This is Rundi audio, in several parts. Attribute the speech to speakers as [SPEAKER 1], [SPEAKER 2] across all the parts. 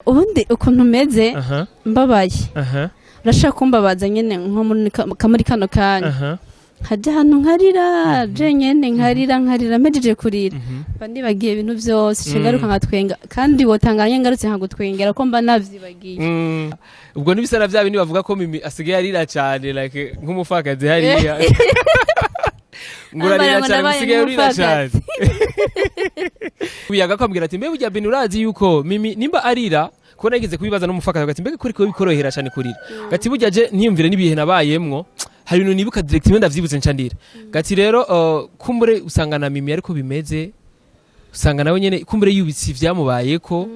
[SPEAKER 1] ubundi ukuntu meze mbabaye urashaka kumbabaza nyene nko muri kano kanya hajya hano nkarira je nyene nkarira mpejeje kurira bandi bagiye ibintu byose shingaruka nkatwenga kandi wotanganye ngarutse nkagutwengera ko mba navyibagiye
[SPEAKER 2] ubwo nibisara vya bindi bavuga ko Mimi asigaye arira cyane like nk'umupfakazi hariya ngurarira cyane usigaye urira cyane uyaga kwambwira ati mbe burya Beni urazi yuko Mimi nimba arira ko nagize kubibaza n'umupfakazi gati mbega kuri ko bikorohera cyane kurira gati burya je ntiyumvire nibihe nabayemwo hari ibintu nibuka directement ndavyibutse ncandira gati rero kumbure usanga na Mimi ariko bimeze usanga nawe nyene kumbure yubitsi vyamubayeko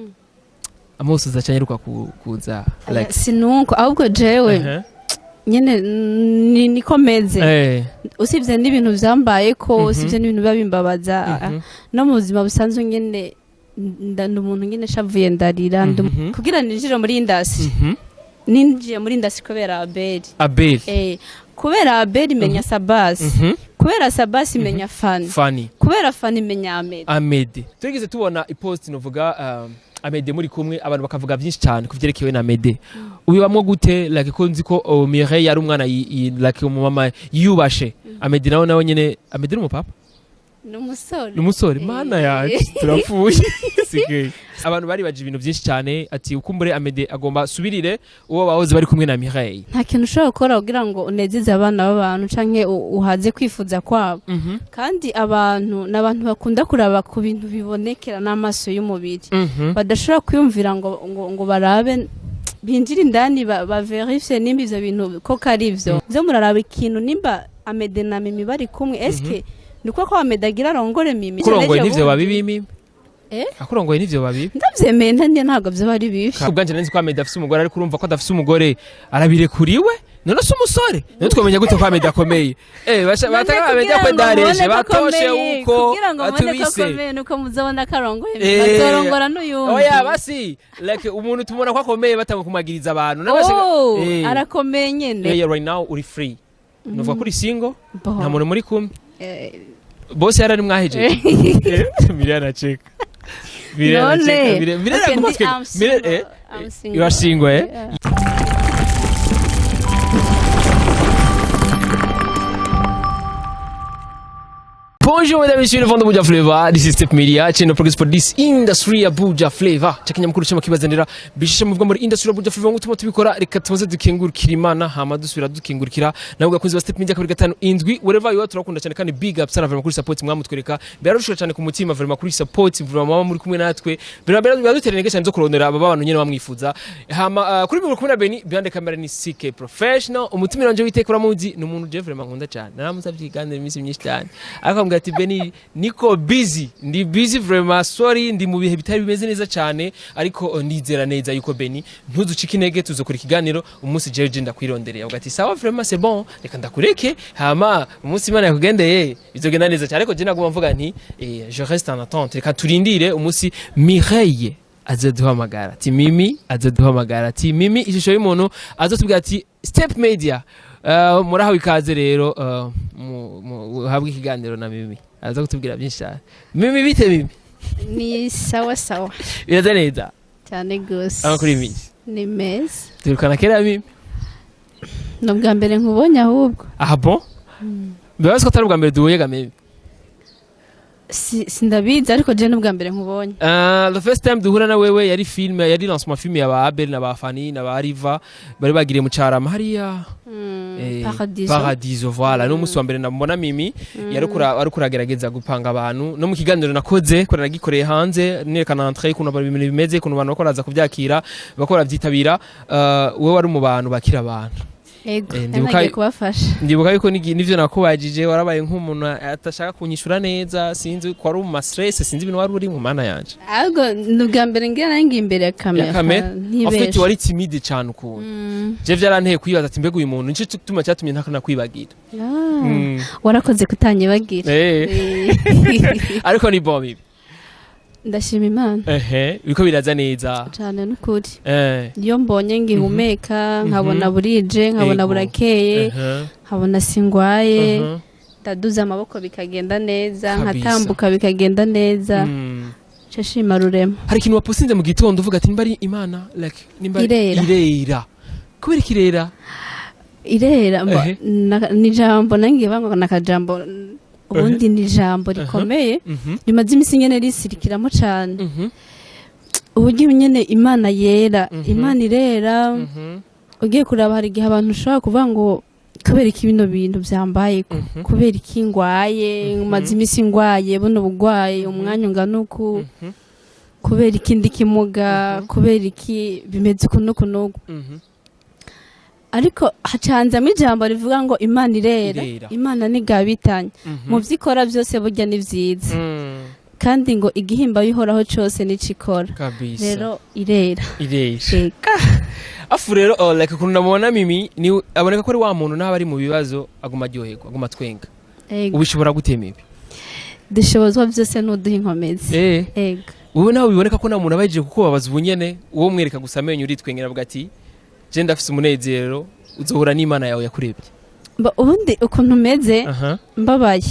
[SPEAKER 2] amoso zacyanyeruka kuza like
[SPEAKER 1] sinuko ahubwo jewe nyene nikomeze usivye n'ibintu vyambayeko usivye n'ibintu babimbabaza no mu buzima busanzwe nyene umuntu nyene shavuye ndarira kugira ninjire muri industry ninjiye muri industry kubera Abel kubera Abel imenya Sabas kubera Sabas imenya Fanny kubera Fanny imenya Ahmed turigize tubona ipost novuga Ahmed muri kumwe abantu bakavuga byinshi cyane kuvyerekewe na Ahmed ubibamwo gute like ko nzi ko mireille yari umwana like umumama yubashe Ahmed nawe nyene Ahmed ni umupapa numusore mana yaje turapfuye sikeye abantu bari baje ibintu byinshi cyane ati ukumbure Ahmed agomba subirire uwo bahoze bari kumwe na Mireille nta kintu ushobora gukora kugira ngo unezeze abana b'abantu canke uhaze kwifuza kwabo kandi n'abantu bakunda kuraba ku bintu bibonekera n'amaso y'umubiri badashobora kwiyumvira ngo barabe binjira indani baverifye nimba ivyo bintu ko kari ivyo byo muraraba ikintu nimba Ahmed na Mimi bari kumwe eske niko ko Ahmed agira arongore Mimi
[SPEAKER 2] kurongoye nivyo babibi Mimi akurongoye nivyo babibi
[SPEAKER 1] ndavyemeye ntanye ntago byo bari bibi
[SPEAKER 2] ubwanje nzi ko Ahmed afise umugore ari kurumva ko adafise umugore arabire kuriwe none se umusore none twamenya gute ko Ahmed akomeye bataka bamenya ko dareje batoshe uko
[SPEAKER 1] atubise nuko muzabona karongoye batorongora n'uyundi
[SPEAKER 2] oya basi like umuntu tumona ko akomeye batanga kumagiriza abantu
[SPEAKER 1] arakomeye nyene
[SPEAKER 2] right now uri free nuvuga kuri single nta muntu muri kumwe boss yarari mwahejeje Mireille anacheka Mireille you are single Bonjour mesdames et messieurs, le Vando Buja Flavor. This is Step Media, channel progress for this industry ya Buja Flavor. Chakenya mukuru chama kibazanira bishisha muvuga muri industry ya Buja Flavor ngutuma tubikora reka tumaze dukengurukira Imana hama dusubira dukengurukira navuga kunzi wa Step Media kabiri gatanu indwi wherever you are turakunda cyane kandi big up sana vraiment kuri support mwamutwereka birarushira cyane ku mutima vraiment kuri support vraiment mama muri kumwe natwe biraduterene cyane zo kurondera aba bantu nyene bamwifuza hama kuri bimwe kumwe na Beni behind the camera ni CK professional umutima wanje witekura muzi ni umuntu je vraiment nkunda cyane naramuzavyiganira imisi myinshi cyane ariko ati Beni niko busy ndi busy vraiment sorry ndi mu bihe bitari bimeze neza cyane ariko ndizera neza yuko Beni ntuzucika intege tuzokora ikiganiro umunsi jeje ndakwirondereye ugati sawa vraiment c'est bon reka ndakureke hama umunsi Imana yakugendeye bizogenda neza cyane ariko je naguma mvuga nti je reste en attente reka turindire umunsi Mireille azaduhamagara ati Mimi azaduhamagara ati Mimi ishusho y'umuntu azotubwira ati Step Media murahawe ikaze rero habwe ikiganiro na Mimi aza kutubwira byinshi cyane Mimi bite Mimi
[SPEAKER 1] ni sawa
[SPEAKER 2] biraza neza
[SPEAKER 1] cyane gose
[SPEAKER 2] amakuri Mimi
[SPEAKER 1] ni meza
[SPEAKER 2] turukana kera Mimi
[SPEAKER 1] no bwa mbere nkubonye ahubwo
[SPEAKER 2] bon bibazo ko atari bwa mbere duhuye Mimi
[SPEAKER 1] sindabizi ariko je n'ubwa mbere nkubonye
[SPEAKER 2] the first time duhura na wewe yari film yari lancement film ya Abel na ba Fanny na ba Riva bari bagiriye mu Carama hariya Paradiso voilà no musi wa mbere ndamubona Mimi yari kuragerageza gupanga abantu no mu kiganiro nakoze ko nagikoreye hanze nerekana entrée kuno bari bimeze kuno abantu bakoraza kubyakira bakora byitabira wewe wari mu bantu bakira abantu ndibuka yuko nivyo nakubajije warabaye nk'umuntu atashaka kunyishura neza sinzi ko ari mu stress sinzi ibintu wari uri mu mana yanje
[SPEAKER 1] ahubwo n'ubwa mbere ngira imbere ya kamera
[SPEAKER 2] afite wari timide cyane ukuntu je vyaranteye kwibaza ati mbega uyu muntu nico tuma cyatumye ntakana kwibagira
[SPEAKER 1] warakoze kutanyibagira
[SPEAKER 2] ariko ni bon Bibi
[SPEAKER 1] ndashima Imana
[SPEAKER 2] biko biraza neza
[SPEAKER 1] cyane n'ukuri iyo mbonye ngihumeka nkabona burije nkabona burakeye nkabona singwaye ndaduza amaboko bikagenda neza nkatambuka bikagenda neza cashima rurema.
[SPEAKER 2] Hari ikintu waposinze mu gitondo uvuga ati nimba ari imana like nimba irera kubera kirera
[SPEAKER 1] irera ni jambo nangiye bango nakajambo ubundi ni jambo rikomeye rimaze imisi nyene risirikiramo cyane uburyo nyene imana yera imana irera ugiye kuraba hari igihe abantu ushobora kuvuga ngo kubera iki bino bintu byambaye kubera iki ngwaye umaze imisi ngwaye buno bugwaye umwanya ungana uku kubera ikindi kimuga kubera iki bimeze kunukunugu ariko hacanzamo ijambo rivuga ngo imana irera imana nigabitanye mu vyikora byose burya ni vyiza kandi ngo igihimba bihoraho cyose nicikora rero irera
[SPEAKER 2] afu rero like kuntu namubona Mimi ni aboneka ko ari wa muntu naho ari mu bibazo aguma aryoherwa aguma twenga ubishobora gutema ibi
[SPEAKER 1] dishobozwa byose nuduha inkomezi
[SPEAKER 2] ego wowe nawe biboneka ko nta muntu abaje kukubabaza ubunyene uwo mwereka gusa amenyo uri twengera avuga ati je ndafise umunezero uzohura n'Imana yawe yakurebye
[SPEAKER 1] ubundi ukuntu meze mbabaye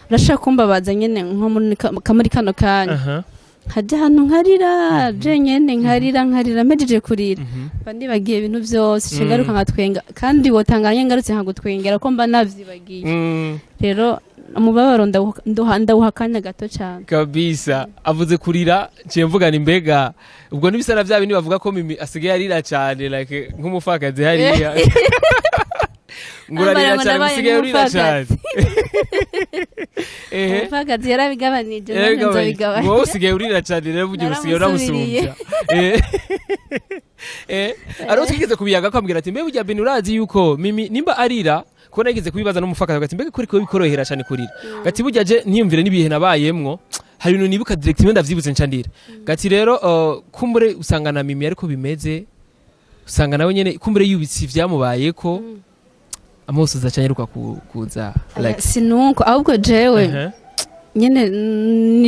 [SPEAKER 1] urashaka kumbabaza nyene nko muri kano kanya hajya hano nkarira je nyene nkarira mejeje kurira bandi bagiye ibintu byose shingaruka nkatwenga kandi wotanganye ngarutse nkagutwengera ko mba navyibagiye rero umubabaro ndawuha akanya gato cyane
[SPEAKER 2] kabisa avuze kurira ciye mvuga ni mbega ubwo nibisana vya bindi bavuga ko Mimi asigaye arira cyane like nk'umupfakazi hariya ngurarira cyane musigaye urira cyane
[SPEAKER 1] umupfakazi yarabigabanije nzobigabanya
[SPEAKER 2] wowe usigaye urira cyane rero bugiye usigaye uramusumbya aro twigeze kubiyaga ko ambwira ati mbe burya beni urazi yuko Mimi nimba arira kubona yigeze kubibaza n'umupfakazi ati mbega kuri ko bikorohera cyane kurira gati burya je ntiyumvire nibihe nabayemwo hari ibintu nibuka directement ndavyibutse ncandira gati rero kumbure usanga na Mimi ariko bimeze usanga nawe nyene kumbure yubitsi vyamubayeko amoso zacanyruka kuza like
[SPEAKER 1] sinuko ahubwo jewe nyene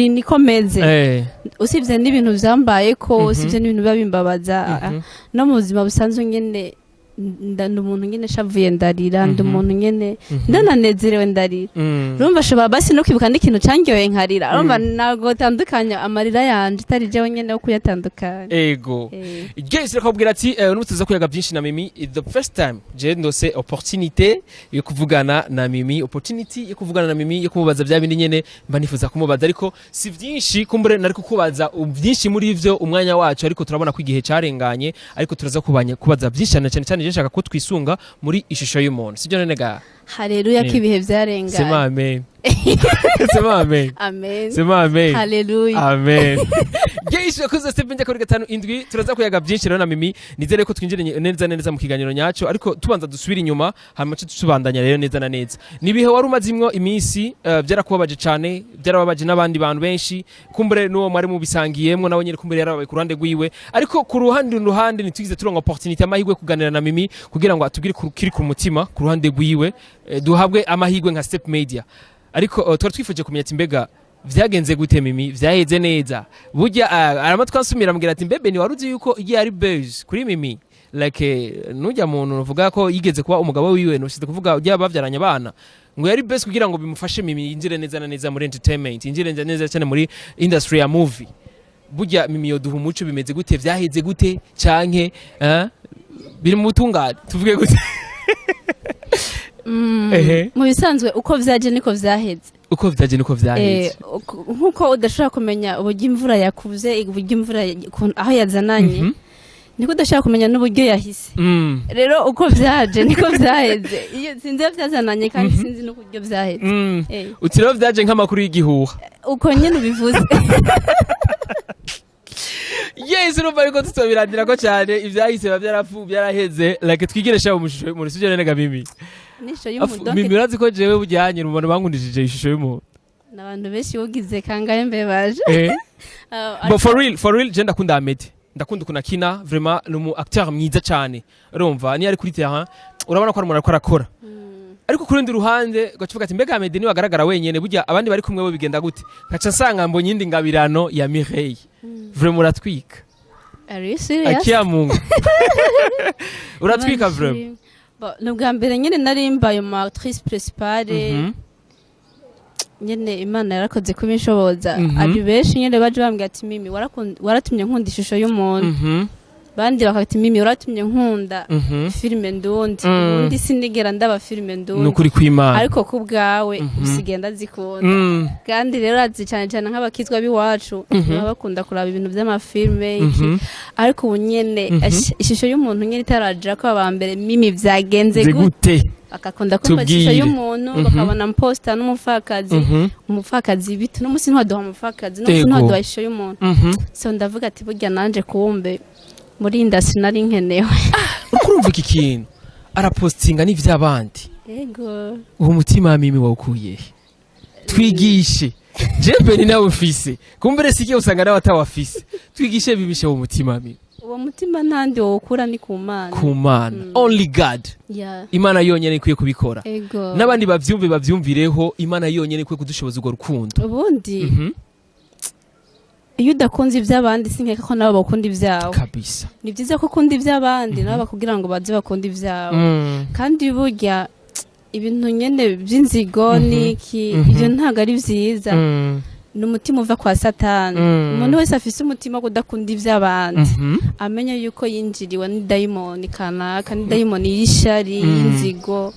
[SPEAKER 1] nikomeze usivye n'ibintu vyambayeko usivye n'ibintu babimbabaza no mu buzima busanzwe nyene ndanda umuntu nyene shavuye ndarira umuntu nyene ndananezerewe ndarira urumva shobora basi no kwibuka n'ikintu cangyoye nkarira urumva nago tandukanya amarira yanje itari jewe nyene yo kuyatandukanya
[SPEAKER 2] ego igeze rakubwira ati n'ubuteza kuyaga byinshi na Mimi the first time je ndose opportunité yo kuvugana na Mimi opportunity yo kuvugana na Mimi yo kumubaza bya bindi nyene mba nifuza kumubaza ariko si byinshi kumbure nari kukubaza byinshi muri ivyo umwanya wacu ariko turabona ko igihe carenganye ariko turaza kubaza byinshi cyane nshaka ko twisunga muri ishusho y'umuntu sibyo none ga
[SPEAKER 1] haleluya kibihe vyarenganye
[SPEAKER 2] sema amen sema amen
[SPEAKER 1] amen
[SPEAKER 2] sema amen
[SPEAKER 1] haleluya
[SPEAKER 2] amen geisho kuzo step njya kuri 5 turaza kuyaga byinshi rero na Mimi nizere ko twinjire neza mu kiganiro nyacyo ariko tubanza dusubira inyuma hanyuma tubandanya rero neza na neza nibihe wari umazimwo iminsi byarakubabaje cyane byarababaje n'abandi bantu benshi kumbure n'uwo mwari mu bisangiyemo nawe nyine kumbure yarabaye ku ruhande rwiwe ariko ku ruhande nitwigize turonga opportunity amahirwe kuganira na Mimi kugira ngo atubwire kiri ku mutima ku ruhande rwiwe duhabwe amahirwe nka Step Media ariko twari twifuje kumenya ati mbega vyagenze gute Mimi vyaheze neza burya aramatwansumira ambwira ati mbebe ni waruzi yuko igiye ari buzz kuri Mimi like nujya muntu uvuga ko yigeze kuba umugabo wiwe noshize kuvuga ujya bavyaranya abana ngo yari best kugira ngo bimufashe Mimi injire neza na neza muri entertainment injire neza cyane muri industry ya movie burya Mimi yoduha umuco bimeze gute vyaheze gute canke biri mu butungane tuvuge gute
[SPEAKER 1] mu bisanzwe uko vyaje niko vyaheze
[SPEAKER 2] uko vyaje niko vyaheze
[SPEAKER 1] nkuko udashaka kumenya uburyo imvura yakuze uburyo imvura aho yazananye niko udashaka kumenya n'uburyo yahise rero uko vyaje niko vyaheze iyo sinzi vyazananye kandi sinzi n'uburyo vyaheze
[SPEAKER 2] utiro vyaje nk'amakuru y'igihuha
[SPEAKER 1] uko nyene ubivuze
[SPEAKER 2] yes urumva ariko tutobirandira ko cyane ivyahise byaraheze like twigiresha mu suje nene ga Mimi
[SPEAKER 1] nisho y'umudoke
[SPEAKER 2] Mimi urazi ko jewe bujyanye mu bantu bangundishije ishusho y'umuntu
[SPEAKER 1] n'abantu benshi ugize kangaye mbe baje
[SPEAKER 2] but for real je ndakunda Amede ndakunda kunakina vraiment numu acteur mwiza cyane urumva ni ari kuri terrain urabona ko ari umuntu arakora ariko kurundi ruhande gacuvuga ati mbega Amede ni wagaragara wenyene burya abandi bari kumwe bo bigenda gute kaca nsanga mbonye indi ngabirano ya mireille vraiment uratwika
[SPEAKER 1] are you serious
[SPEAKER 2] akia mungu uratwika vraiment
[SPEAKER 1] no bwa mbere nyene nari mbaye mu actrice principale nyene Imana yarakoze kubinshoboza abi benshi nyene baje bambwira ati mimi waratumye nkunda ishusho y'umuntu bandi bakati mimi waratumye nkunda filime ndundi undi sinigera ndaba filime ndundi
[SPEAKER 2] nukuri kw'Imana
[SPEAKER 1] ariko kubgawe usigenda zikunda kandi rero azi cyane cyane nk'abakizwa biwacu bakunda kuraba ibintu by'amafilme iki ariko ubunyene ishusho y'umuntu nyene itaraja ko abambere mimi vyagenze gute akakunda kumva ishusho y'umuntu bakabona poster n'umupfakazi umupfakazi bitu no musi ntwaduha umupfakazi no musi ntwaduha ishusho y'umuntu so ndavuga ati burya nanje kumbe muri industry nari nkenewe
[SPEAKER 2] urumva iki kintu arapostinga n'ivy'abandi
[SPEAKER 1] yego
[SPEAKER 2] uwo mutima mimi wawukuye twigishe jewe ni nawe ufise kumbere sikiye usanga nawe atawafise twigishe bibishe uwo mutima mimi
[SPEAKER 1] uwo mutima ntandi wokura ni
[SPEAKER 2] kumana only God Imana yonyene ikwiye kubikora n'abandi bavyumvireho Imana yonyene ikwiye kudushoboza urwo rukundo
[SPEAKER 1] ubundi iyo udakunze ivy'abandi sinkeka ko nabo bakunda ivyawe
[SPEAKER 2] kabisa
[SPEAKER 1] ni byiza ko ukunda ivy'abandi nabo bakugira ngo baze bakunda ivyawe kandi burya ibintu nyene by'inzigo niki ibyo ntago ari vyiza n'umutima uva kwa satani umuntu wese afise umutima kudakunda ivy'abandi amenye yuko yinjiriwe ni daimoni kanaka ni daimoni y'ishari y'inzigo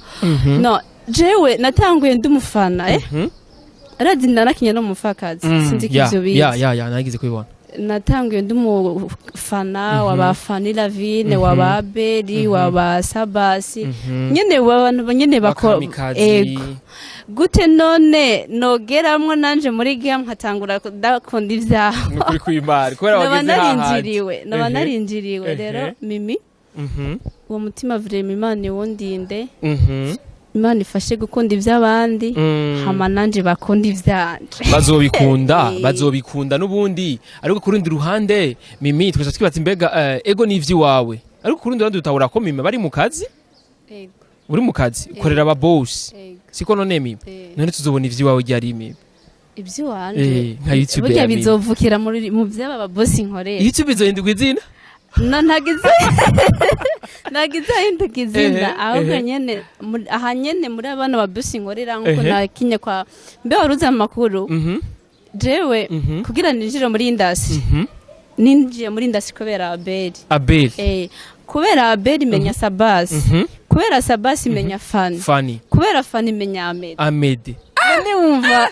[SPEAKER 1] no jewe natanguye ndumufana arazi narakinye no mupfakazi sinzi kivyo bizi
[SPEAKER 2] ya nagize kubibona
[SPEAKER 1] natanguye ndumufana waba Fanny Lavine waba Abel waba Sabasi nyene abantu nyene gute none nogeramwo nanje muri game nkatangura ndakunda ivyaho
[SPEAKER 2] nukuri kw'Imana kubera wageze
[SPEAKER 1] narinjiriwe rero mimi uwo mutima vraiment Imana wondinde Imana ifashe gukunda ivy'abandi hama nanje bakunda ivyanje
[SPEAKER 2] bazobikunda n'ubundi ariko kurundi ruhande mimi twese twibaza imbega ego n'ivyi wawe ariko kurundi ruhande utahura ko mimi bari mu kazi uri mu kazi ukorera aba boss siko none mimi none tuzobona ivyi wawe ryari mimi
[SPEAKER 1] ivyi wanje burya bizovukira mu vy'aba ba boss nkorera
[SPEAKER 2] YouTube izohindurwa izina
[SPEAKER 1] nagize indukizina ahubwo nyene aha nyene muri abana ba boss nkorera nkuko nakinye kwa mbe waruza amakuru jewe kugira ninjire muri industry ninjiye muri industry kubera Abel kubera Abel imenya Sabasi kubera Sabasi imenya Fanny kubera Fanny imenya Ahmed none wumva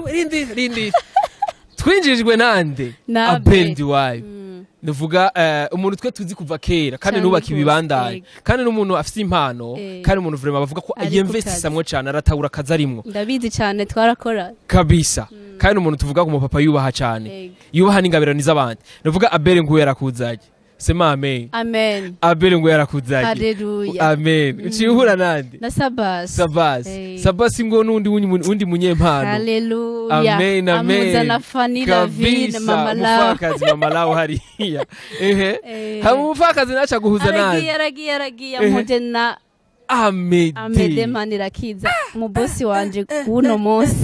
[SPEAKER 2] we rindi twinjijwe nande Abel ndiwayo nuvuga umuntu twe tuzi kuva kera kandi nubaka ibibandanye kandi n'umuntu afite impano kandi umuntu vraiment bavuga ko yinvestisamo cyane aratahura kazarimwo
[SPEAKER 1] ndabizi cyane twarakora
[SPEAKER 2] kabisa kandi umuntu tuvuga ko umupapa yubaha cyane yubaha n'ingabirano z'abandi nuvuga Abel ngo yarakuzaje sema amen Abel ngo yarakuzaje
[SPEAKER 1] haleluya
[SPEAKER 2] amen ucihura nande
[SPEAKER 1] na Sabasi
[SPEAKER 2] ngo nundi munyempano
[SPEAKER 1] haleluya
[SPEAKER 2] amen
[SPEAKER 1] amuza na Fanny Lavine umupfakazi
[SPEAKER 2] mama lao hariya hama umupfakazi naca guhuza nande
[SPEAKER 1] aragiye amuje na
[SPEAKER 2] Ahmed
[SPEAKER 1] manirakiza mu boss wanje kuno munsi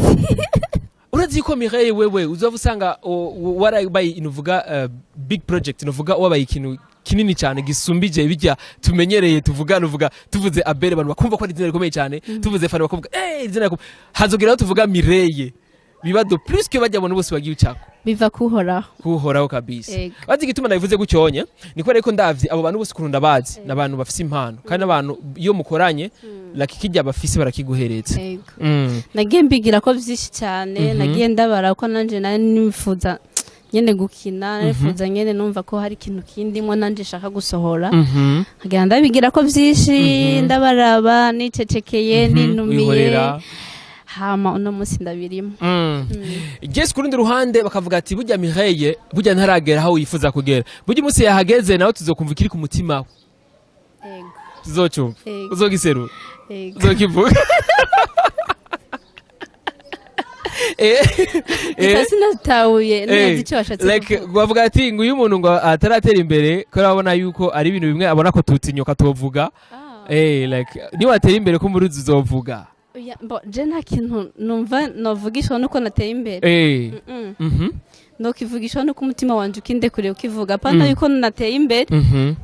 [SPEAKER 2] urazi ko mireille wewe uzova usanga warabaye inuvuga big project inuvuga wabaye ikintu kinini cyane gisumbije bijya tumenyereye tuvuga tuvuze Abel abantu bakumva ko ari izina rikomeye cyane tuvuze Fanny bakumva izina hazogeraho tuvuga mireille biba do plus que bajya abantu bose bagiye ucako
[SPEAKER 1] biva
[SPEAKER 2] kuhoraho kabisa bazi gituma nabivuze gucyonye niko reko ndavye abo bantu bose kurunda bazi nabantu bafise impano kandi abantu iyo mukoranye lakikijya bafise barakiguhereza
[SPEAKER 1] nagiye mbigira ko vyinshi cyane nagiye ndabara ko nanje nifuza nyene gukina nifuza nyene numva ko hari ikintu kindimo nanje shaka gusohora nkagira ndabigira ko vyinshi ndabaraba nicecekeye ninumiye hama uno musi ndabirimo
[SPEAKER 2] Yes kurundi ruhande bakavuga ati burya mireille burya ntaragera aho yifuza kugera burya musi yahageze nawe tuzokumva kiri ku mutima we tuzocumva uzogiseru uzokivuga
[SPEAKER 1] sinatahuye neza icyo washatse
[SPEAKER 2] like bavuga ati ngo uyu muntu ngo ataratera imbere ko abona yuko ari ibintu bimwe abona ko tutinyoka tuvuga like niba atera imbere ko muri uzovuga
[SPEAKER 1] je nta kintu numva novugisha nuko nateye imbere nokivugisha nuko umutima wanje ukindekure ukivuga pana yuko nateye imbere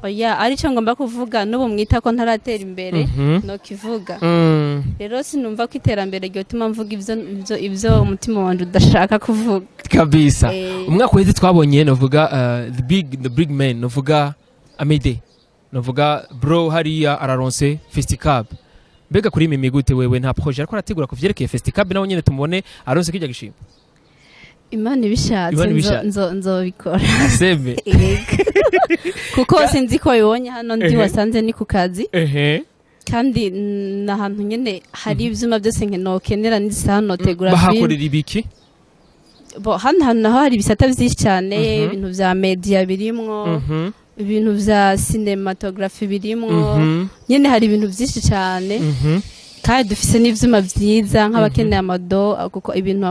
[SPEAKER 1] oya arico ngomba kuvuga n'ubu mwita ko ntaratera imbere nokivuga rero sinumva ko iterambere ryotuma mvuga ivyo umutima wanje udashaka kuvuga
[SPEAKER 2] kabisa. Umwaka uheze twabonye novuga the big man novuga Amede novuga bro hariya araronse festival. Mbega kuri mimi gute wewe nta projet ariko arategura kuvyerekeye festival nawe nyene tumubone aronse kijya gishimba?
[SPEAKER 1] Imana ibishatse nzobikora
[SPEAKER 2] sebe
[SPEAKER 1] kuko sinzi ko yibonye hano ndi wasanze ni ku kazi kandi nahantu nyene hari ivyuma byose nkenokenera n'isano tegura
[SPEAKER 2] bahakorera ibiki
[SPEAKER 1] bo hano hari ibisata vyinshi cyane ibintu vya media birimwo ibintu vya cinematography birimwo nyene hari ibintu vyinshi cyane kandi dufise n'ivyuma vyiza nk'abakeneye amado kuko ibintu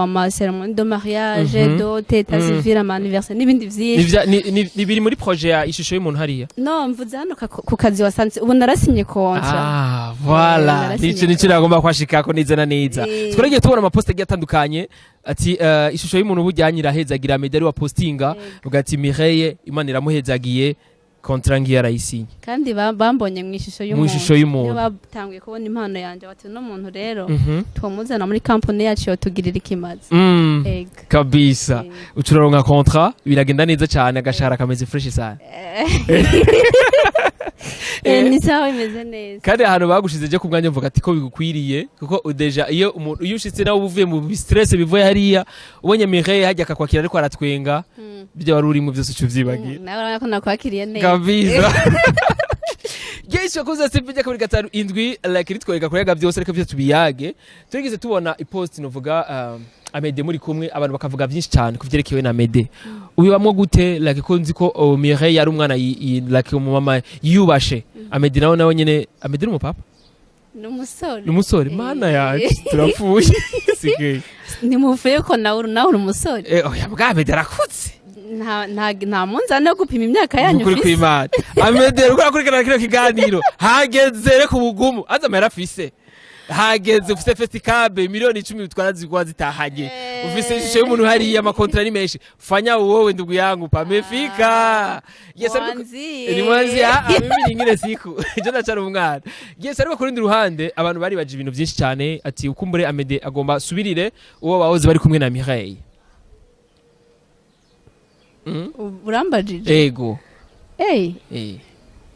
[SPEAKER 1] ama cérémonie de mariage dote état civil ama anniversaire n'ibindi vyinshi
[SPEAKER 2] ni biri muri projet ya ishusho y'umuntu hariya.
[SPEAKER 1] No mvuze hano ku kazi wasanze ubu narasinye kontra.
[SPEAKER 2] Voilà nico nagomba kwashikako neza na neza. Twaragiye tubona ama post atandukanye ati ishusho y'umuntu bujyanye irahezagira medali wa postinga ugati mireille Imana iramuhezagiye kontra ngiye arayisinye
[SPEAKER 1] kandi bambonye mu ishusho
[SPEAKER 2] y'umuntu
[SPEAKER 1] batangiye kubona impano yanje bati no muntu rero twamuzana muri company yacu yo tugirira ikimazi
[SPEAKER 2] kabisa ucuraronka kontra biragenda neza cyane agashara kameze fresh sana
[SPEAKER 1] ni sawa imeze neza
[SPEAKER 2] kandi ahantu bagushize je kumwanya mvuga ati ko bigukwiriye kuko deja iyo umuntu iyo ushitse nawe uvuye mu stress bivuye hariya ubonye mireille hajya akakwakira ariko aratwenga byo wari urimo byose cyuvyibagiye
[SPEAKER 1] nawe urabona ko nakwakiriye neza
[SPEAKER 2] kabisa. Gesho kuza sipije kabiri gatanu indwi like ritwereka kurega byose ariko byose tubiyage turigeze tubona ipost novuga Amede muri kumwe abantu bakavuga byinshi cyane kuvyerekewe na Amede ubibamwo gute like ko nzi ko Mireille yari umwana like umumama yubashe Amede nawe nyene Amede n'umupapa n'umusore mana yacu turapfuye sikeye
[SPEAKER 1] ni muvuye ko nawe umusore
[SPEAKER 2] oya bwa Amede arakutse
[SPEAKER 1] nta munzane wo gupima imyaka yanyu
[SPEAKER 2] kuri kwimana Amede uko akurikirana kino kiganiro hageze reko ubugumu azama yarafise hageze ufise festival miliyoni 10 twarazigwa zitahanye ufise ishusho y'umuntu hari amakontra ni menshi fanya wowe ndugu yangu pamefika
[SPEAKER 1] ni
[SPEAKER 2] mwanzi mimi nyingine siku je ndacara umwana yes ariko kurindi ruhande abantu bari baje ibintu byinshi cyane ati ukumbure Amede agomba subirire uwo bahoze bari kumwe na Mireille
[SPEAKER 1] urambajije
[SPEAKER 2] ego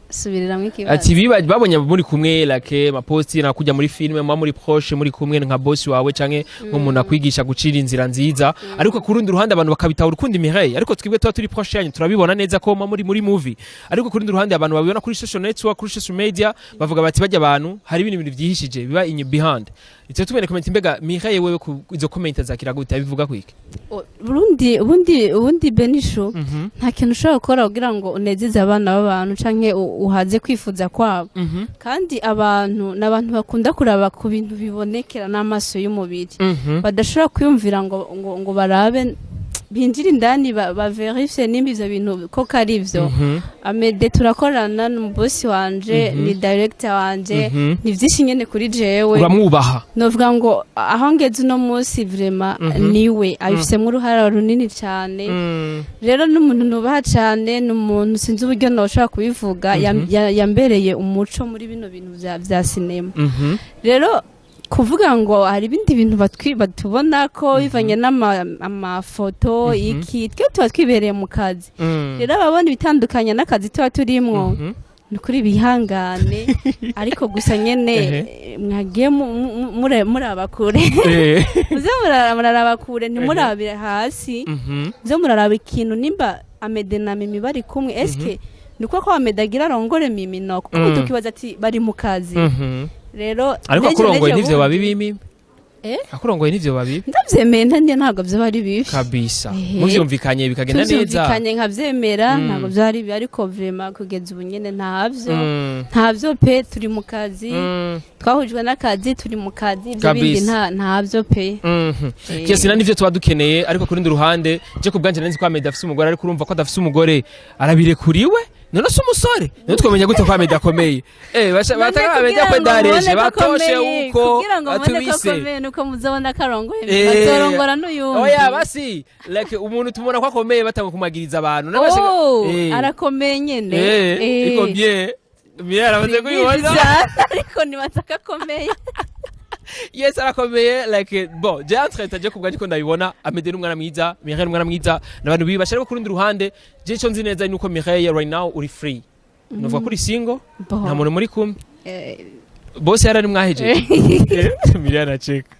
[SPEAKER 1] subirira mwikibazo
[SPEAKER 2] ati biba babonye muri kumwe like maposti na kujya muri filme muri proche muri kumwe nka boss wawe canke nk'umuntu akwigisha gucira inzira nziza ariko kurundi ruhande abantu bakabitaho urukundi Mireille ariko twibwe tuba turi proche yanyu turabibona neza ko muri movie ariko kurundi ruhande abantu babibona kuri social network kuri social media bavuga bati bajya abantu hari ibintu byihishije biba in behind icyo tubene comment mbega Mireille wewe izo comment zakira gute abivuga kwiki
[SPEAKER 1] ubundi Benisho nta kintu ushobora gukora kugira ngo unezeze abana b'abantu canke uhaze kwifuza kwabo kandi n'abantu bakunda kuraba ku bintu bibonekera n'amaso y'umubiri badashobora kwiyumvira ngo barabe binjira indani baverifye nimba ivyo bintu ko kari ivyo Amede turakorana n'umubosi wanje ni director wanje ni vyinshi nyene kuri jewe
[SPEAKER 2] uramwubaha
[SPEAKER 1] novuga ngo aho ngeze uno munsi vraiment niwe abifisemo uruhara runini cyane rero n'umuntu nubaha cyane n'umuntu sinzi uburyo noshobora kubivuga yambereye umuco muri bino bintu vya cinema rero kuvuga ngo hari ibindi bintu batubona ko bivanye n'amafoto iki twe tuba twibereye mu kazi rero ababona ibitandukanye n'akazi tuba turimwo nukuri bihangane ariko gusa nyene mwagiye murabakure muze murarabakure ntimurabire hasi muze muraraba ikintu nimba Amede na Mimi bari kumwe eske nuko ko Amede agira arongore Mimi no kuko tukibaza ati bari mu kazi rero
[SPEAKER 2] ariko akurongoye nivyo babibimi akurongoye nivyo babibi
[SPEAKER 1] ndavyemeye ntandi ntago byo bari bibi
[SPEAKER 2] kabisa muvyumvikanye bikagenda neza
[SPEAKER 1] muvyumvikanye nkavyemera ntago byari bibi ariko vraiment kugeza ubu nyene ntavyo pe turi mu kazi twahujwe n'akazi turi mu kazi ibyo bindi ntavyo pe
[SPEAKER 2] cyese nivyo tuba dukeneye ariko kuri ndi ruhande je kubwanje nanzi ko Amede afise umugore ariko urumva ko adafise umugore arabire kuriwe none se umusore none twamenya gute ko Amede akomeye bataka bamenya ko dareje batoshe uko
[SPEAKER 1] kugira ngo mbone ko
[SPEAKER 2] atubise
[SPEAKER 1] akomeye nuko muzabona karongoye bazorongora n'uyundi
[SPEAKER 2] oya basi like umuntu tumubona ko akomeye batanga kumagiriza abantu
[SPEAKER 1] arakomeye nyene
[SPEAKER 2] iko bien arabaze kuyibona
[SPEAKER 1] ariko nibaza ko akomeye
[SPEAKER 2] yes arakomeye like bon je entre je kubwa ko ndabibona Amede n'umwana mwiza Mireille n'umwana mwiza n'abantu bibashaka ku rundi ruhande je cyo nzi neza nuko Mireille right now uri free nuvuga kuri single nta muntu muri kumwe bose yarari mwahejeje Mireille anacheka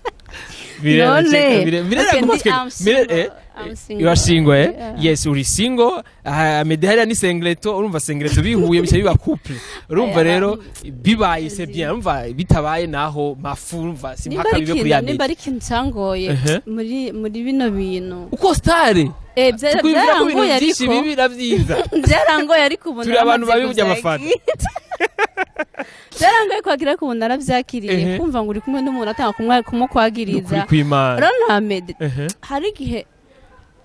[SPEAKER 2] You are single yes uri single Amede hari ni singleto urumva singleto bihuye bice biba couple urumva rero bibaye c'est bien urumva bitabaye naho mafumva simpaka bibe kuri Amede
[SPEAKER 1] nimba ari kintu cyangoye muri bino bintu
[SPEAKER 2] uko star
[SPEAKER 1] byarangoye ariko
[SPEAKER 2] bibi navyiza
[SPEAKER 1] byarangoye ariko ubona
[SPEAKER 2] turi abantu babibujya amafana
[SPEAKER 1] byarangoye kwagira ko ubona aravyakiriye kumva ngo uri kumwe n'umuntu atanga kumukwagiriza rero Amede hari gihe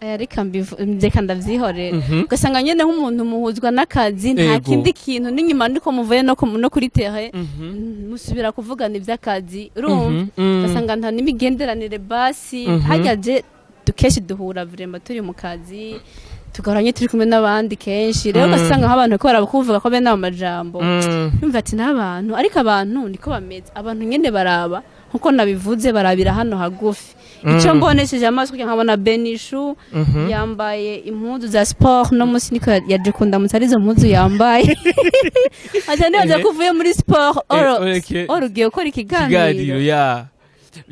[SPEAKER 1] reka ndavyihorera ugasanga nyene nk'umuntu muhuzwa n'akazi nta kindi kintu n'inyuma ndiko muvuye no kuri terre musubira kuvugana ivy'akazi urumva ugasanga nta n'imigenderanire basi hajyaje dukeshi duhura vraiment turi mu kazi tugaranye turi kumwe n'abandi kenshi rero ugasanga nk'abantu ko barakuvuga ko bene amajambo yumva ati n'abantu ariko abantu niko bameze abantu nyene baraba nkuko nabivuze barabira hano hagufi ico mbonesheje amaso kugira nkabona Benishu yambaye impuzu za sport no musi niko yaje kunda mutarizo mpuzu yambaye aje ndaje kuvuye muri sport oro giye ukora ikiganiro
[SPEAKER 2] ya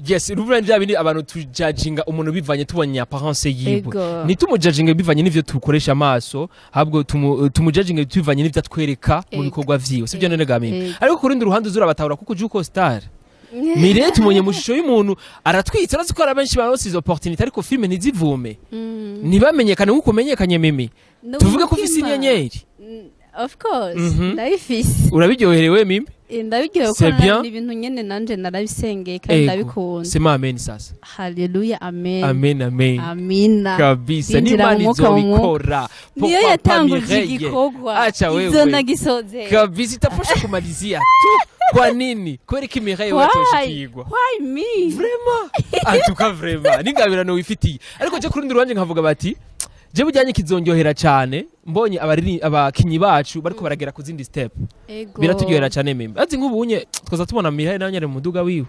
[SPEAKER 2] yes urumva njabini abantu tujudginga umuntu bivanye tubonye apparence yiwe nitumujudginga bivanye n'ivyo tukoresha amaso habwo tumujudginga tubivanye n'ivyo atwereka mu bikorwa vyiwe sivyo none gamini ariko kurundi ruhande uzura batahura kuko juko star Mireille tumonye mu shusho y'umuntu aratwitse arazi ko arabenshi barose izo opportunity ariko filme ntizivume ntibamenyekane nkuko menyekanye Mimi tuvuge ko ufise inyenyeri
[SPEAKER 1] of course ndabifise
[SPEAKER 2] urabiryoherewe Mimi
[SPEAKER 1] ndabiryohewe ko ibintu nyene nanje narabisengeye kandi ndabikunda
[SPEAKER 2] sema amen sasa
[SPEAKER 1] haleluya amen
[SPEAKER 2] amen amen
[SPEAKER 1] amina
[SPEAKER 2] kabisa n'Imana izobikora
[SPEAKER 1] niyo yatanguje igikorwa izo nagisoze
[SPEAKER 2] kabisa itafasha kumalizia tu kwa nini kweri Mireille watoshikirwa
[SPEAKER 1] why me
[SPEAKER 2] vraiment atuka vraiment ningabirano wifitiye ariko je kurundi ruhanje nkavuga bati je bujyanye kizonjohera cyane mbonye abakinyi bacu bariko baragera ku zindi step biraturyohera cyane Mimi azi nk'ubunye twaza tubona Mireille nanyere mu muduga wiwe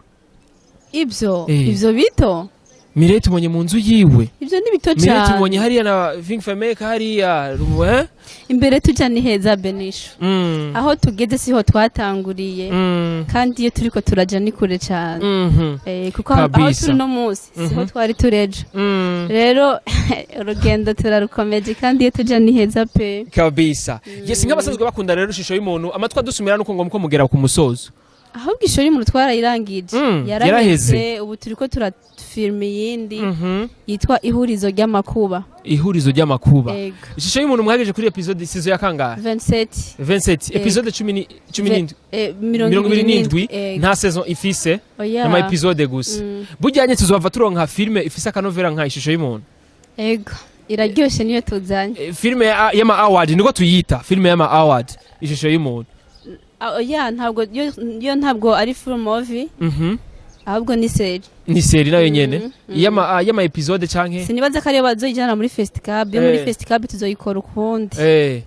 [SPEAKER 1] ivyo bito
[SPEAKER 2] Mireille tumonye mu nzu yiwe
[SPEAKER 1] ivyo ni bito cyane
[SPEAKER 2] Mireille tumonye hariya na Think Famake hariya
[SPEAKER 1] imbere tujya ni heza Benishu aho tugeze siho twatanguriye kandi iyo turiko turaja ni kure cyane kuko aho turi no munsi siho twari tureje rero urugendo turarukomeje kandi iyo tujya ni heza pe
[SPEAKER 2] kabisa yes nk'abasanzwe bakunda rero ishusho y'umuntu amatwa dusumira nuko ngo mugera ku musozo
[SPEAKER 1] ahubwo ishuri y'umuntu twarayirangije yaraheze ubu turiko turafilme yindi yitwa ihurizo ry'amakuba ishusho y'umuntu mwageje kuri episode isizo ya kangahe 27 episode 27 nta saison ifise n'ama episode gusa bujyanye tuzova turonka filme ifise akanovera nka ishusho y'umuntu iraryoshe niyo tuzanye
[SPEAKER 2] filme y'ama award niko tuyita filme y'ama award ishusho y'umuntu
[SPEAKER 1] ntabwo ari full movie ahubwo ni seri
[SPEAKER 2] nayo nyene yama episode canke
[SPEAKER 1] sinibaza ko ariyo bazoyijana muri festival muri festival tuzoyikora ukundi iyi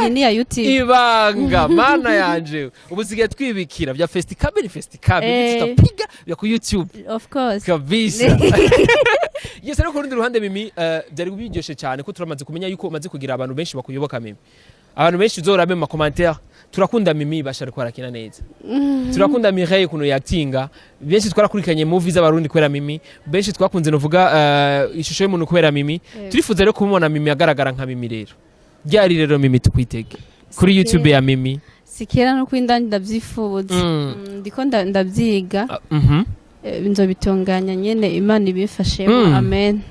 [SPEAKER 1] ni ya YouTube
[SPEAKER 2] ibanga mana yanje ubu sigaye twibikira bya festival tutapiga bya ku YouTube
[SPEAKER 1] of course
[SPEAKER 2] kabisa yes ariko kurundi ruhande Mimi byari biryoshe cyane ko turamaze kumenya yuko umaze kugira abantu benshi bakuyoboka Mimi abantu benshi uzorabe mu commentaire turakunda Mimi bashara ko arakina neza turakunda Mireille kuno yaktinga benshi twarakurikanye movies z'abarundi kwera Mimi benshi twakunze novuga ishusho y'umuntu kwera Mimi turifuza rero kumubona Mimi agaragara nka Mimi rero byari rero Mimi tukwitege kuri YouTube ya Mimi
[SPEAKER 1] sikera no kwindandi ndavyifuza ndiko ndavyiga nzobitunganya nyene Imana ibifashemo amen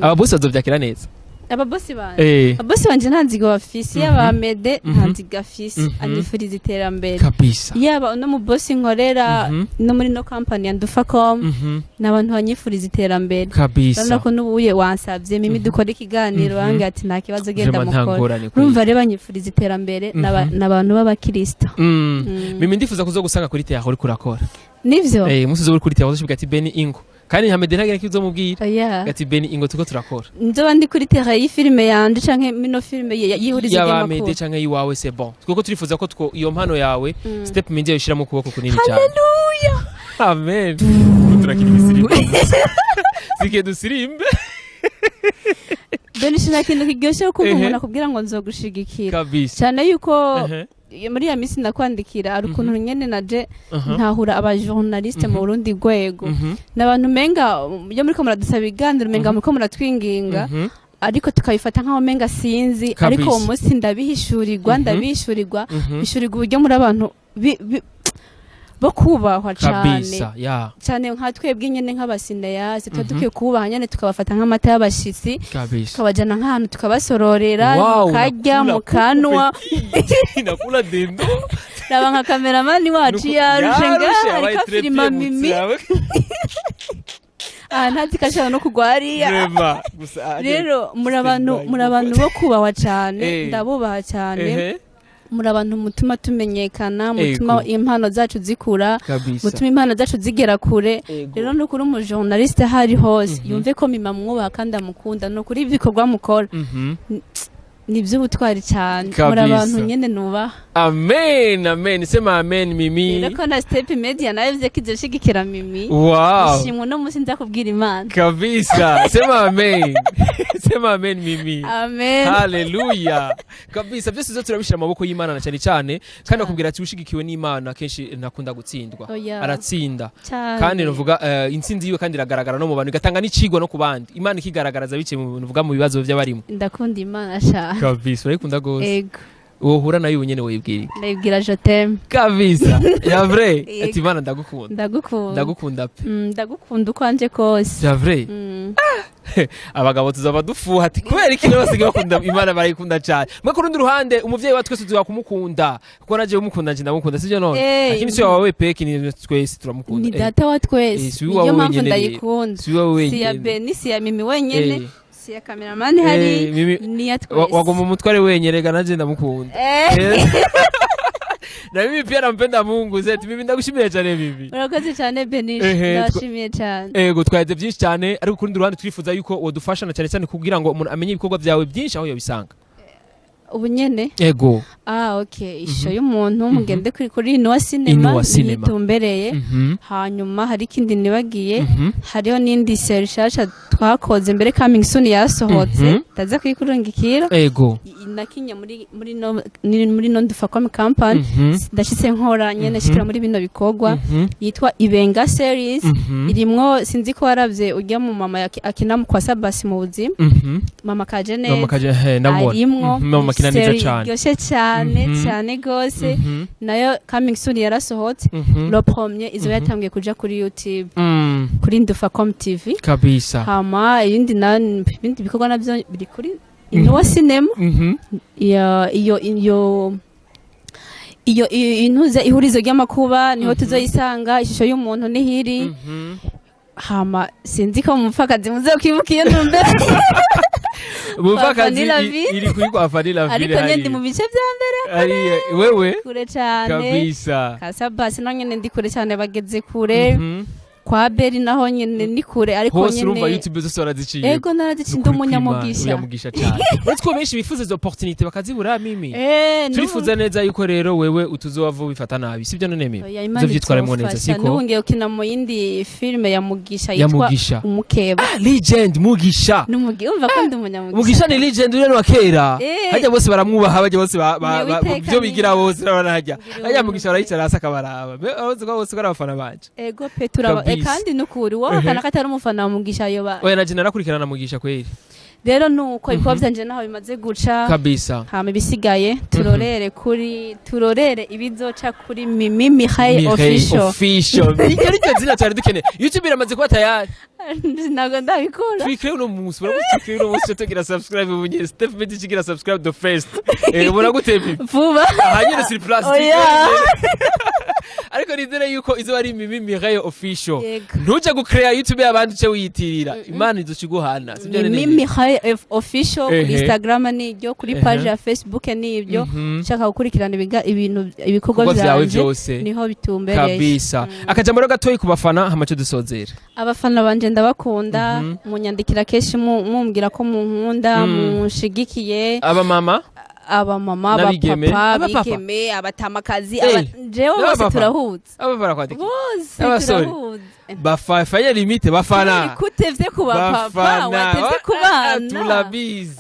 [SPEAKER 2] ababusa azovyakira neza
[SPEAKER 1] ababosi banje ababosi banje ntanzigo bafise yaba Mede ntanzigo afise anifuriza iterambere
[SPEAKER 2] kabisa
[SPEAKER 1] yaba no mu bosi nkorera no muri no company yandufacom n'abantu banyifuriza iterambere
[SPEAKER 2] kabisa
[SPEAKER 1] urabona ko n'ubuye wansavye mimi dukora ikiganiro bangi ati nta kibazo genda mukora urumva rero banyifuriza iterambere n'abantu b'abakristo
[SPEAKER 2] mimi ndifuza kuzogusanga kuri teaho uri kurakora
[SPEAKER 1] nivyo
[SPEAKER 2] musuzo uri kuri teaho ushobora ati Beni Ingo kandi Hamede ntagire kizomubwira ati Beni Ingo tuko turakora
[SPEAKER 1] nzoba ndi kuri terrain y'ifilme yanje canke mino filme yihuriza
[SPEAKER 2] y'amakuru Hamede canke yiwawe c'est bon kuko turifuza ko iyo mpano yawe step media yoshira mu kuboko kunini cyane
[SPEAKER 1] haleluya
[SPEAKER 2] amen turakira ibisirimbe sike dusirimbe
[SPEAKER 1] Beni shina kintu kiryoshe ko umuntu akubwira ngo nzogushigikira cyane yuko muri ya misi ndakwandikira ari ukuntu nyene naje ntahura aba journaliste mu Burundi gwego n'abantu menga yo muri ko muradusaba ibiganiro menga muri ko muratwinginga ariko tukabifata nkaho menga sinzi ariko uwo munsi ndabihishurirwa bishurirwa uburyo muri abantu bo kubahwa cyane nka twebwe nyene nk'abasineyasi tuba dukwiye kubaha nyene tukabafata nk'amata y'abashitsi tukabajana nk'ahantu tukabasororera mukarya mukanwa
[SPEAKER 2] nakula dendo
[SPEAKER 1] raba nka kameramani wacu yaruje ngaho ariko afirima mimi ntazi kashaka no kugwariya rero muri abantu bo kubahwa cyane ndabubaha cyane muri abantu mutuma tumenyekana mutuma impano zacu zikura mutuma impano zacu zigera kure rero no kuri mu journaliste hari hose yumve ko mima mwubaha kandi amukunda no kuri ibikorwa mukora nibyo ubutwari cyane muri abantu nyene nubaha
[SPEAKER 2] amen sema amen mimi
[SPEAKER 1] rero ko na step media nayo vye kizoshigikira mimi ishimwe no musi nza kubwira imana
[SPEAKER 2] kabisa sema amen mimi
[SPEAKER 1] amen
[SPEAKER 2] haleluya kabisa byose zo turabishira amaboko y'Imana na cyane cyane kandi akubwira ati ushigikiwe n'Imana kenshi nakunda gutsindwa aratsinda kandi novuga intsinzi yiwe kandi iragaragara no mu bantu igatanga n'icigwa no kubandi Imana ikigaragaraza bice mu bintu vuga mu bibazo by'abarimo
[SPEAKER 1] ndakunda Imana sha
[SPEAKER 2] kabisa urayikunda gose wohura nayo unyene wibwira
[SPEAKER 1] ndabwira je t'aime
[SPEAKER 2] kabisa ya vrai ati Imana ndagukunda pe
[SPEAKER 1] ndagukunda ukwanje kose
[SPEAKER 2] ya vrai abagabo tuzaba dufuha ati kubera iki basigaye bakunda Imana barayikunda cyane mwe ku rundi ruhande umuvyeyi wa twese tuza kumukunda kuko naje umukunda nje ndamukunda sivyo none lakini sio wawe peke ni twese turamukunda
[SPEAKER 1] ni data wa twese niyo mpamvu ndayikunda si ya Beni si ya mimi wenyene si ya kameramani hari ni ya twese
[SPEAKER 2] wagoma umutware wenyene rega naje ndamukunda na mimi pia nampenda Mungu zetu mimi ndagushimiye cyane bibi
[SPEAKER 1] urakoze cyane Benish ndashimiye cyane
[SPEAKER 2] twaje byinshi cyane ariko kurundi ruhande turifuza yuko wodufashana cyane cyane kugira ngo umuntu amenye ibikorwa byawe byinshi aho yobisanga
[SPEAKER 1] ubunyene
[SPEAKER 2] ego
[SPEAKER 1] okay isho y'umuntu mugende kuri Inuacinema nitumbereye hanyuma hari ikindi nibagiye hariho n'indi serishasha twakoze mbere coming soon yasohotse taza kwikurungikira
[SPEAKER 2] ego
[SPEAKER 1] nakinya muri no ndufacom company ndashitse nkora nyene shikira muri bino bikorwa yitwa Ibenga series irimwo sinzi ko waravye ujya mu mama akina mu kwa Sabasi mu buzima mama Kajene arimwo
[SPEAKER 2] mama kina neza cyane
[SPEAKER 1] cyane gose nayo coming soon yarasohotse le premier izo yatangiye kuja kuri YouTube kuri Ndufacom TV
[SPEAKER 2] kabisa
[SPEAKER 1] hama ibindi bikorwa navyo biri kuri Inuacinema iyo intuze ihurizo ry'amakuba niho tuzoyisanga ishusho y'umuntu nihiri hama sinzi ko umupfakazi muzokwibuka iyo ntumbere
[SPEAKER 2] umupfakazi iri kuri kwa Fanny Lavine
[SPEAKER 1] ariko nyende mu bice bya mbere
[SPEAKER 2] wewe
[SPEAKER 1] kure cyane
[SPEAKER 2] kabisa
[SPEAKER 1] kasabasi no nyene ndi kure cyane bageze kure kwa Abel naho nyene ni kure ariko nyene
[SPEAKER 2] hose urumva YouTube zose baraziciye
[SPEAKER 1] ego naraziciye
[SPEAKER 2] umunyamugisha cyane uretse benshi bifuza izo opportunity bakazibura mimi turifuza neza yuko rero wewe utuzova bifata nabi sibyo none mimi zo vyitwaremo neza siko
[SPEAKER 1] n'ubungiye ukina mu yindi filme ya Mugisha yitwa Umukeba
[SPEAKER 2] legend Mugisha
[SPEAKER 1] umva ko ndi umunyamugisha
[SPEAKER 2] Mugisha ni legend rero wa kera hajya bose baramwubaha bajya bose byo bigira bose hajya Mugisha barayicara hasi akabaraba bose ko abafana banje
[SPEAKER 1] ego petura kandi nukuri wowe kana katari umufana wa Mugisha yoba
[SPEAKER 2] oya naje narakurikirana Mugisha kweli
[SPEAKER 1] rero nuko ibikorwa vyanje naho bimaze guca
[SPEAKER 2] kabisa
[SPEAKER 1] hama ibisigaye turorere ibizoca kuri mireille official
[SPEAKER 2] iryo ryo zina twari dukeneye YouTube iramaze kuba tayari
[SPEAKER 1] ntago ndabikora
[SPEAKER 2] twikire uno munsi twikire uno munsi tugira subscribe ubunye Steph Medi kigira subscribe the first ubona gute
[SPEAKER 1] vuba
[SPEAKER 2] ahanyere sur place ariko nizere yuko izo ari mireille official ntuje gucreate YouTube y'abandi cyo wiyitirira imana izociguhana sibyo nene
[SPEAKER 1] mireille official kuri Instagram nibyo kuri page ya Facebook nibyo nshaka gukurikirana ibikorwa byanje niho bitumbereye
[SPEAKER 2] kabisa akajambo gatoyi kubafana hamace dusozera
[SPEAKER 1] abafana banje ndabakunda munyandikira keshi mumbwira ko munkunda mushigikiye
[SPEAKER 2] aba mama
[SPEAKER 1] abapapa bigeme abatamakazi jewe bose turahuza
[SPEAKER 2] abafana kwandika
[SPEAKER 1] bose turahuza
[SPEAKER 2] bafanya limite bafana
[SPEAKER 1] kutevye kuba papa watevye kubana
[SPEAKER 2] tulabizi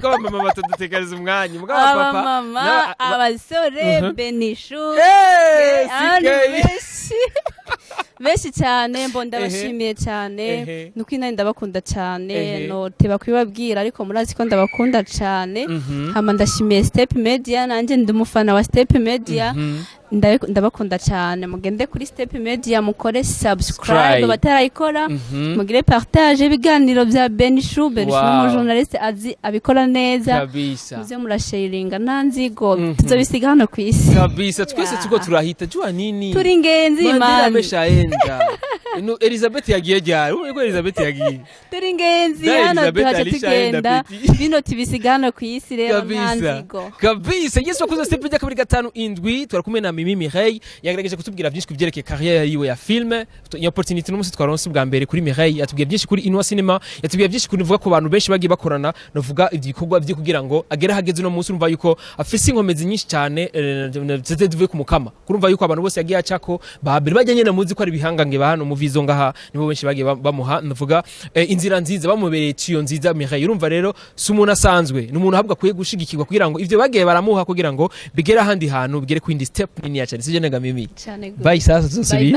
[SPEAKER 2] ko mama batadutekariza umwanya mugaba papa
[SPEAKER 1] mama abasore benishu benshi cyane mbonda bashimiye cyane nuko inani ndabakunda cyane no teba kwibabwira ariko murazi ko ndabakunda cyane hama ndashimiye Step Media nanje ndi umufana wa Step Media ndabakunda cyane mugende kuri Step Media mukore subscribe batarayikora mugire partage ibiganiro bya Benishu mu journaliste azi abikora neza muze murasharinga nanzigo tuzobisiga hano ku isi
[SPEAKER 2] kabisa twese tuko turahita jua nini
[SPEAKER 1] turi ingenzi
[SPEAKER 2] imana ameshaenda Elizabeth yagiye ryari uko Elizabeth yagiye
[SPEAKER 1] turi ingenzi hano tuhaje tugenda bino tibisiga hano ku isi rero nanzigo
[SPEAKER 2] kabisa Yesu wakoze Step Media kabiri gatanu indwi twarakumwe na Mireille yagerageje kutubwira byinshi kubyerekeye carrière yiwe ya filme ya opportunity n'umunsi twaronse bwa mbere kuri Mireille yatubwiye byinshi kuri Inuacinema yatubwiye byinshi kuri vuga ku bantu benshi bagiye bakorana novuga ibikorwa byo kugira ngo agere hageze no munsi urumva yuko afise inkomezi nyinshi cyane zivuye ku mukama kurumva yuko abantu bose yagiye acako babiri bajyanye na muzi ko ari bihangange ba hano mu vizo ngaha nibo benshi bagiye bamuha novuga inzira nziza bamubereye ciyo nziza Mireille urumva rero si umuntu asanzwe n'umuntu ahabwa kuye gushigikirwa kugira ngo ivyo bagiye baramuha kugira ngo bigere ahandi hantu bigere ku indi step nini ya cyane sije nega mimi bye sasa tusubiye